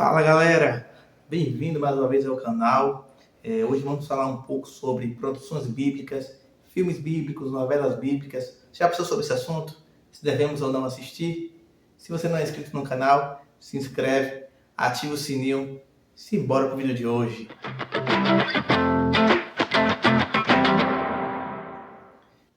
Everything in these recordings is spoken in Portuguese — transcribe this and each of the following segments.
Fala galera, bem-vindo mais uma vez ao canal. Hoje vamos falar um pouco sobre produções bíblicas, filmes bíblicos, novelas bíblicas. Já pensou sobre esse assunto? Se devemos ou não assistir? Se você não é inscrito no canal, se inscreve, ativa o sininho. Simbora pro vídeo de hoje.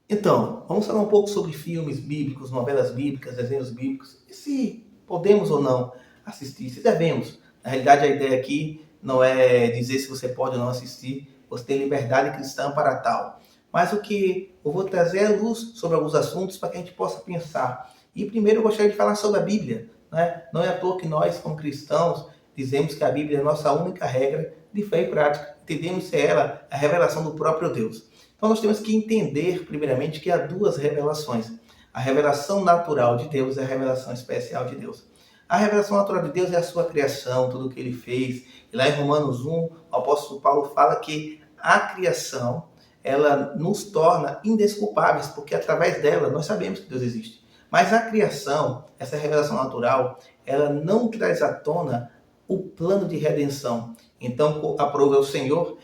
Então, vamos falar um pouco sobre filmes bíblicos, novelas bíblicas, desenhos bíblicos. E se podemos ou não assistir? Se devemos. Na realidade, a ideia aqui não é dizer se você pode ou não assistir. Você tem liberdade cristã para tal. Mas o que eu vou trazer é luz sobre alguns assuntos para que a gente possa pensar. E primeiro eu gostaria de falar sobre a Bíblia. Né? Não é à toa que nós, como cristãos, dizemos que a Bíblia é a nossa única regra de fé e prática. Entendemos ser ela a revelação do próprio Deus. Então nós temos que entender, primeiramente, que há duas revelações. A revelação natural de Deus e a revelação especial de Deus. A revelação natural de Deus é a sua criação, tudo o que ele fez. E lá em Romanos 1, o apóstolo Paulo fala que a criação, ela nos torna indesculpáveis, porque através dela nós sabemos que Deus existe. Mas a criação, essa revelação natural, ela não traz à tona o plano de redenção. Então, aprova o Senhor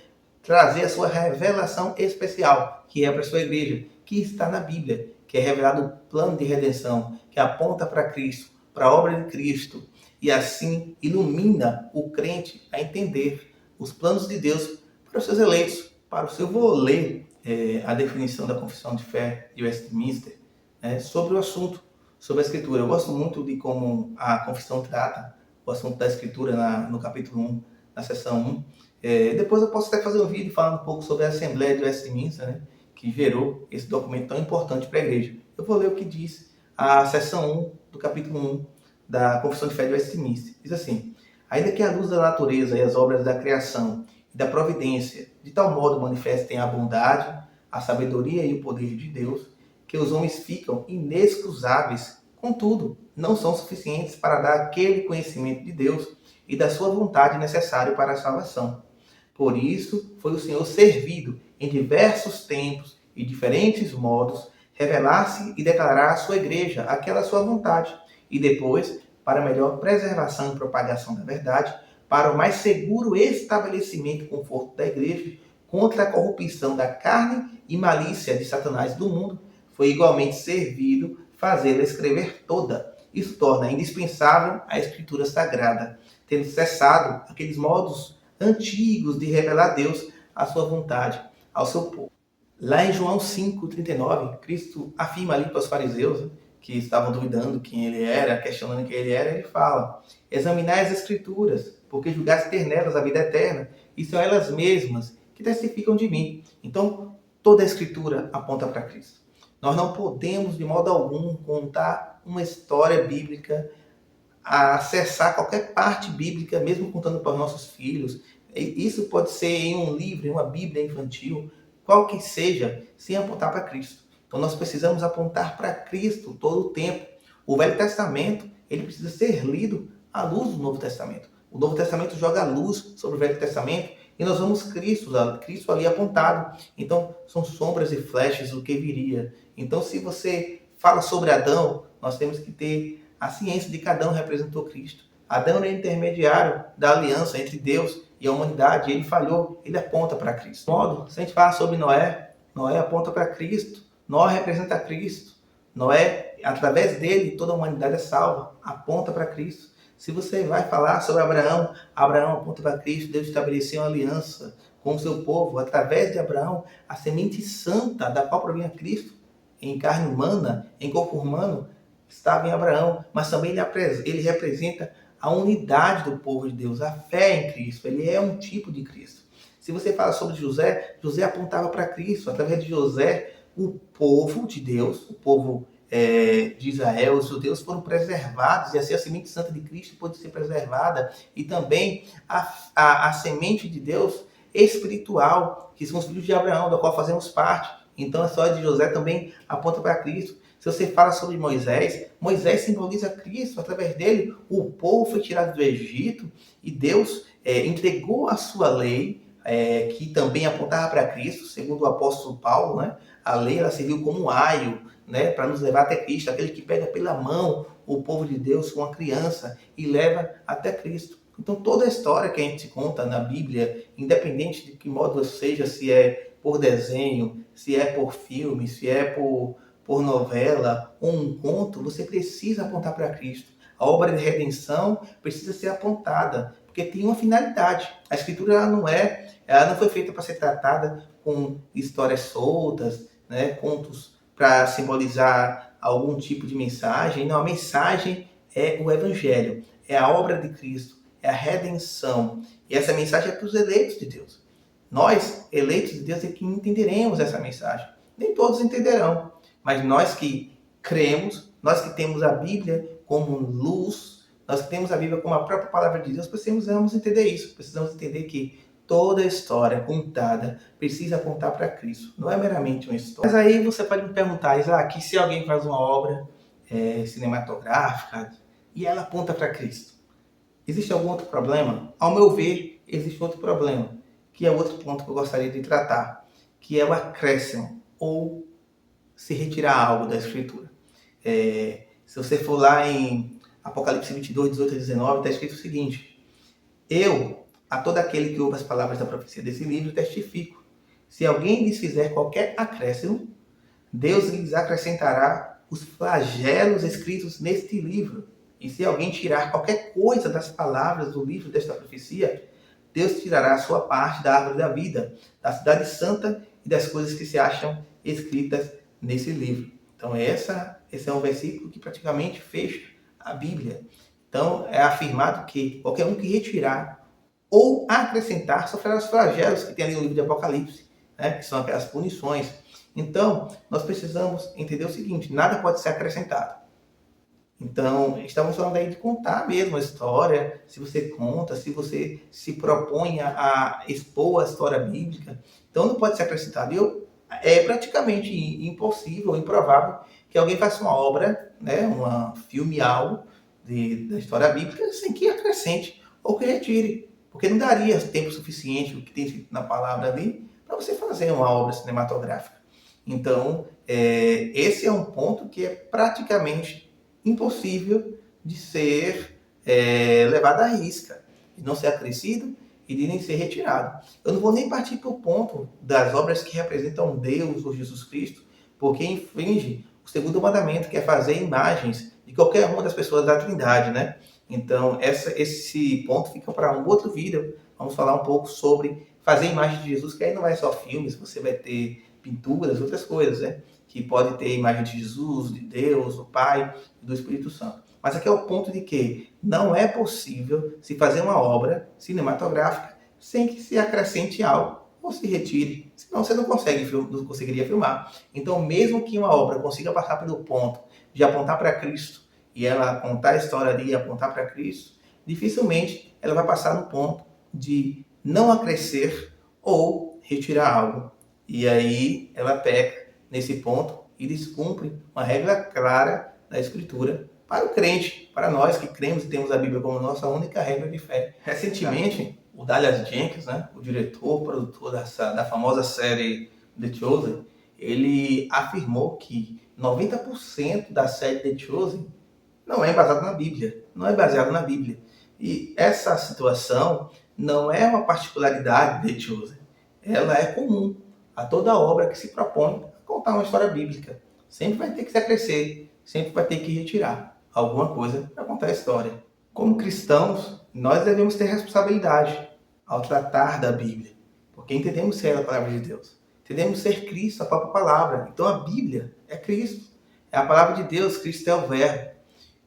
trazer a sua revelação especial, que é para a sua igreja, que está na Bíblia, que é revelado o plano de redenção, que aponta para Cristo, para a obra de Cristo, e assim ilumina o crente a entender os planos de Deus para os seus eleitos. Eu vou ler a definição da Confissão de Fé de Westminster sobre o assunto, sobre a Escritura. Eu gosto muito de como a Confissão trata o assunto da Escritura no capítulo 1, na seção 1. Depois eu posso até fazer um vídeo falando um pouco sobre a Assembleia de Westminster, que gerou esse documento tão importante para a igreja. Eu vou ler o que diz a seção 1 do capítulo 1 da Confissão de Fé de Westminster. Diz assim: ainda que a luz da natureza e as obras da criação e da providência de tal modo manifestem a bondade, a sabedoria e o poder de Deus, que os homens ficam inexcusáveis, contudo, não são suficientes para dar aquele conhecimento de Deus e da sua vontade necessário para a salvação. Por isso, foi o Senhor servido em diversos tempos e diferentes modos revelar-se e declarar à sua igreja aquela sua vontade, e depois, para melhor preservação e propagação da verdade, para o mais seguro estabelecimento e conforto da igreja contra a corrupção da carne e malícia de Satanás do mundo, foi igualmente servido fazê-la escrever toda. Isso torna indispensável a Escritura Sagrada, tendo cessado aqueles modos antigos de revelar a Deus a sua vontade ao seu povo. Lá em João 5,39, Cristo afirma ali para os fariseus, que estavam duvidando quem ele era, questionando quem ele era, ele fala: examinai as Escrituras, porque julgais ter nelas a vida eterna, e são elas mesmas que testificam de mim. Então, toda a Escritura aponta para Cristo. Nós não podemos, de modo algum, contar uma história bíblica, a acessar qualquer parte bíblica, mesmo contando para os nossos filhos. Isso pode ser em um livro, em uma Bíblia infantil, qual que seja, sem apontar para Cristo. Então nós precisamos apontar para Cristo todo o tempo. O Velho Testamento, ele precisa ser lido à luz do Novo Testamento. O Novo Testamento joga luz sobre o Velho Testamento e nós vemos Cristo ali apontado. Então são sombras e flechas do que viria. Então se você fala sobre Adão, nós temos que ter a ciência de que Adão representou Cristo. Adão era intermediário da aliança entre Deus e a humanidade. Ele falhou, ele aponta para Cristo. De modo, se a gente fala sobre Noé, Noé aponta para Cristo. Noé representa Cristo. Noé, através dele, toda a humanidade é salva. Aponta para Cristo. Se você vai falar sobre Abraão, Abraão aponta para Cristo. Deus estabeleceu uma aliança com o seu povo. Através de Abraão, a semente santa da qual provinha Cristo, em carne humana, em corpo humano, estava em Abraão, mas também ele representa a unidade do povo de Deus, a fé em Cristo. Ele é um tipo de Cristo. Se você fala sobre José, José apontava para Cristo. Através de José, o povo de Deus, o povo de Israel, os judeus foram preservados, e assim a semente santa de Cristo pôde ser preservada, e também a semente de Deus espiritual, que são os filhos de Abraão, da qual fazemos parte. Então a história de José também aponta para Cristo. Se você fala sobre Moisés, Moisés simboliza Cristo. Através dele, o povo foi tirado do Egito e Deus entregou a sua lei, que também apontava para Cristo, segundo o apóstolo Paulo. A lei ela serviu como um aio, para nos levar até Cristo, aquele que pega pela mão o povo de Deus com a criança e leva até Cristo. Então toda a história que a gente conta na Bíblia, independente de que modo seja, se é por desenho, se é por filme, se é por novela ou um conto, você precisa apontar para Cristo. A obra de redenção precisa ser apontada, porque tem uma finalidade. A Escritura ela não foi feita para ser tratada com histórias soltas, né, contos para simbolizar algum tipo de mensagem. Não, a mensagem é o Evangelho, é a obra de Cristo, é a redenção. E essa mensagem é para os eleitos de Deus. Nós, eleitos de Deus, é que entenderemos essa mensagem. Nem todos entenderão, mas nós que cremos, nós que temos a Bíblia como luz, nós que temos a Bíblia como a própria palavra de Deus, precisamos entender isso. Precisamos entender que toda a história contada precisa apontar para Cristo. Não é meramente uma história. Mas aí você pode me perguntar, Isaac, se alguém faz uma obra cinematográfica e ela aponta para Cristo, existe algum outro problema? Ao meu ver, existe outro problema, que é outro ponto que eu gostaria de tratar, que é o acréscimo, ou se retirar algo da Escritura. Se você for lá em Apocalipse 22, 18 a 19, está escrito o seguinte: eu, a todo aquele que ouve as palavras da profecia desse livro, testifico. Se alguém lhes fizer qualquer acréscimo, Deus lhes acrescentará os flagelos escritos neste livro. E se alguém tirar qualquer coisa das palavras do livro desta profecia, Deus tirará a sua parte da árvore da vida, da cidade santa e das coisas que se acham escritas nesse livro. Então esse é um versículo que praticamente fecha a Bíblia. Então é afirmado que qualquer um que retirar ou acrescentar sofrerá os flagelos que tem ali no livro de Apocalipse, né? Que são aquelas punições. Então nós precisamos entender o seguinte: nada pode ser acrescentado. Então, estamos falando aí de contar mesmo a história, se você conta, se você se propõe a expor a história bíblica, então não pode ser acrescentado. É praticamente impossível, improvável, que alguém faça uma obra, né, um filme algo da história bíblica, sem que acrescente ou que retire, porque não daria tempo suficiente, o que tem escrito na palavra ali, para você fazer uma obra cinematográfica. Então, esse é um ponto que é praticamente impossível de ser levado à risca, de não ser acrescido e de nem ser retirado. Eu não vou nem partir para o ponto das obras que representam Deus ou Jesus Cristo, porque infringe o segundo mandamento, que é fazer imagens de qualquer uma das pessoas da Trindade, né? Então, esse ponto fica para um outro vídeo. Vamos falar um pouco sobre fazer imagem de Jesus, que aí não é só filmes, você vai ter pinturas, outras coisas, né? Que pode ter imagem de Jesus, de Deus, do Pai e do Espírito Santo. Mas aqui é o ponto de que não é possível se fazer uma obra cinematográfica sem que se acrescente algo ou se retire. Senão você não conseguiria filmar. Então, mesmo que uma obra consiga passar pelo ponto de apontar para Cristo e ela contar a história ali e apontar para Cristo, dificilmente ela vai passar no ponto de não acrescer ou retirar algo. E aí ela peca nesse ponto e descumpre uma regra clara da Escritura para o crente, para nós que cremos e temos a Bíblia como nossa única regra de fé. Recentemente, o Dallas Jenkins, né, o diretor, produtor da famosa série The Chosen, ele afirmou que 90% da série The Chosen não é baseado na Bíblia, não é baseado na Bíblia. E essa situação não é uma particularidade de The Chosen, ela é comum a toda obra que se propõe a contar uma história bíblica. Sempre vai ter que se acrescer, sempre vai ter que retirar alguma coisa para contar a história. Como cristãos, nós devemos ter responsabilidade ao tratar da Bíblia, porque entendemos ser a palavra de Deus. Entendemos ser Cristo, a própria palavra. Então a Bíblia é Cristo, é a palavra de Deus, Cristo é o Verbo.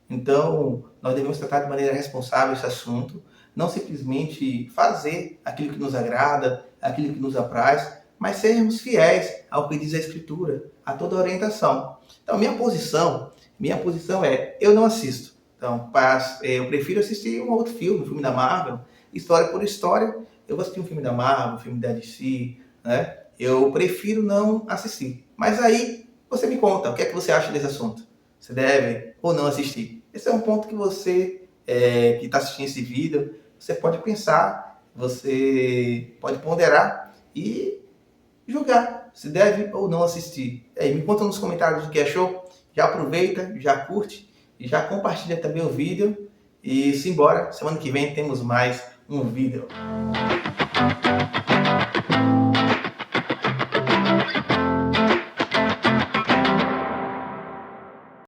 Então nós devemos tratar de maneira responsável esse assunto, não simplesmente fazer aquilo que nos agrada, aquilo que nos apraz, mas sermos fiéis ao que diz a Escritura, a toda a orientação. Então, minha posição é, eu não assisto. Então, eu prefiro assistir um outro filme, um filme da Marvel, história por história. Eu vou assistir um filme da Marvel, um filme da DC, né? Eu prefiro não assistir. Mas aí, você me conta, o que é que você acha desse assunto? Você deve ou não assistir? Esse é um ponto que você, que está assistindo esse vídeo, você pode pensar, você pode ponderar e julgar se deve ou não assistir. Me conta nos comentários o que achou. Já aproveita, já curte e já compartilha também o vídeo. E simbora, semana que vem temos mais um vídeo.